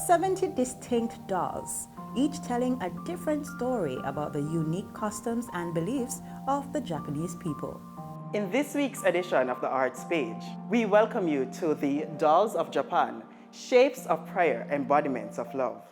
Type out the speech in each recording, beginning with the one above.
70 distinct dolls, each telling a different story about the unique customs and beliefs of the Japanese people. In this week's edition of the Arts Page, we welcome you to the Dolls of Japan, Shapes of Prayer, Embodiments of Love.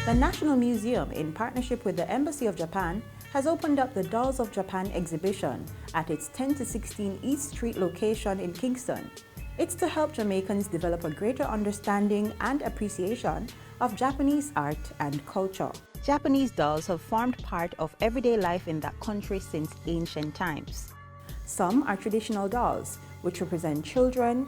The National Museum, in partnership with the Embassy of Japan, has opened up the Dolls of Japan exhibition at its 10-16 East Street location in Kingston. It's to help Jamaicans develop a greater understanding and appreciation of Japanese art and culture. Japanese dolls have formed part of everyday life in that country since ancient times. Some are traditional dolls, which represent children,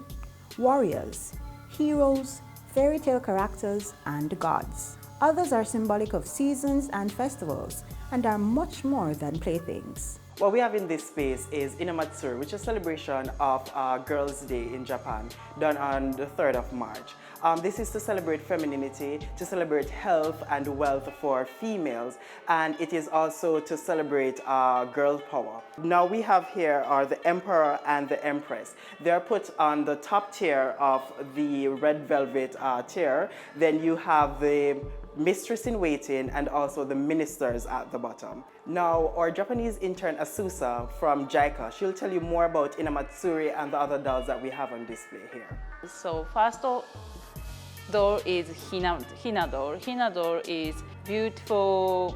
warriors, heroes, fairy tale characters, and gods. Others are symbolic of seasons and festivals and are much more than playthings. What we have in this space is Inamatsuri, which is a celebration of Girls' Day in Japan, done on the 3rd of March. This is to celebrate femininity, to celebrate health and wealth for females, and it is also to celebrate girl power. Now we have here are the Emperor and the Empress. They're put on the top tier of the red velvet tier. Then you have the Mistress in Waiting and also the ministers at the bottom. Now, our Japanese intern Asusa from Jamaica, she'll tell you more about Inamatsuri and the other dolls that we have on display here. So first doll is Hina doll. Hina doll is beautiful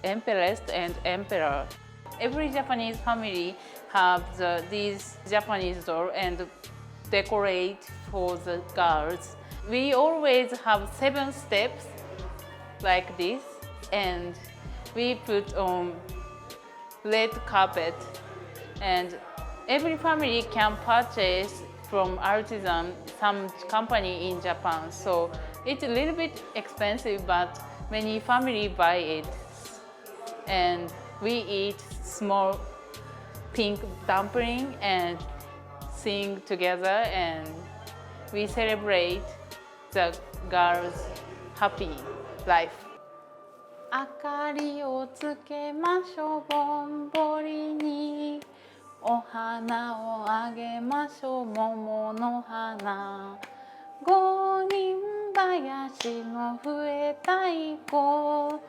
empress and emperor. Every Japanese family have these Japanese doll and decorate for the girls. We always have 7 steps like this, and we put on red carpet, and every family can purchase from artisan some company in Japan. So it's a little bit expensive, but many family buy it, and we eat small pink dumpling and sing together, and we celebrate the girls' happy life. 明かりをつけましょうぼんぼりにお花をあげましょう桃の花五人林の笛太鼓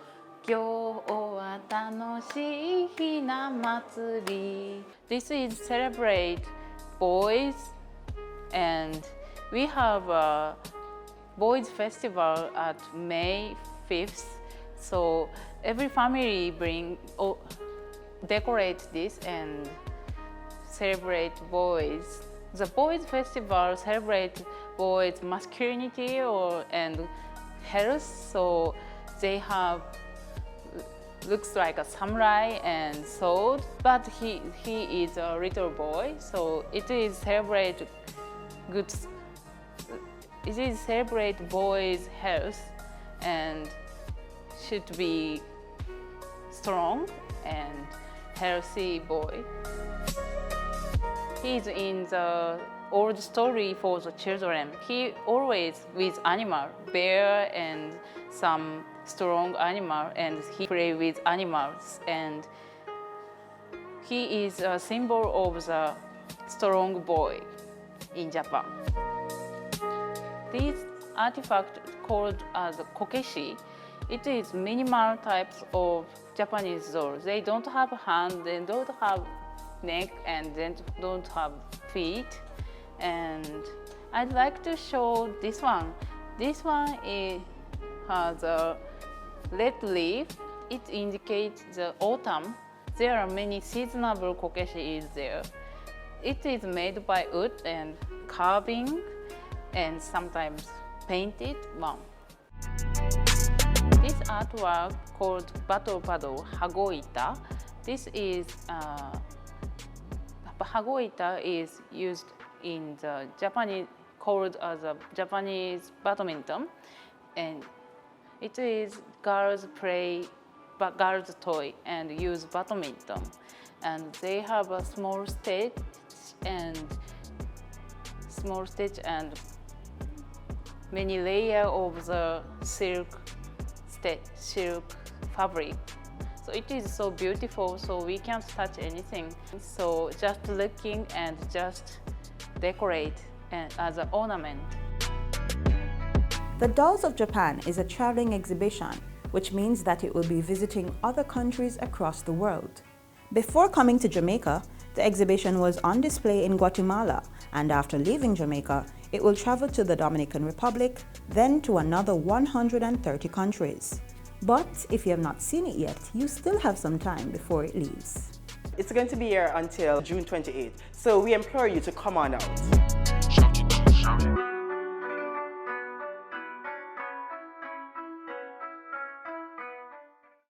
今日は楽しいひな祭り This is celebrate boys, and we have a boys festival at May 5th. So every family decorate this and celebrate boys. The boys festival celebrate boys masculinity and health. So they have looks like a samurai and sword, but he is a little boy. So it is celebrate good. It is celebrate boys' health and should be strong and healthy boy. He is in the old story for the children. He always with animal, bear and some strong animal, and he play with animals, and he is a symbol of the strong boy in Japan. This artifact called as Kekkaishi, it is minimal types of Japanese dolls. They don't have hand, they don't have neck, and they don't have feet. And I'd like to show this one. This one has a red leaf. It indicates the autumn. There are many seasonable Kekkaishi is there. It is made by wood and carving and sometimes painted one. This artwork called Battle Paddle Hagoita. This is Hagoita is used in the Japanese, called as a Japanese badminton, and it is girls play girls toy and use badminton, and they have a small stage and many layers of the silk fabric. So it is so beautiful, so we can't touch anything. So just looking and just decorate and as an ornament. The Dolls of Japan is a traveling exhibition, which means that it will be visiting other countries across the world. Before coming to Jamaica, the exhibition was on display in Guatemala, and after leaving Jamaica, it will travel to the Dominican Republic, then to another 130 countries. But if you have not seen it yet, you still have some time before it leaves. It's going to be here until June 28th, so we implore you to come on out.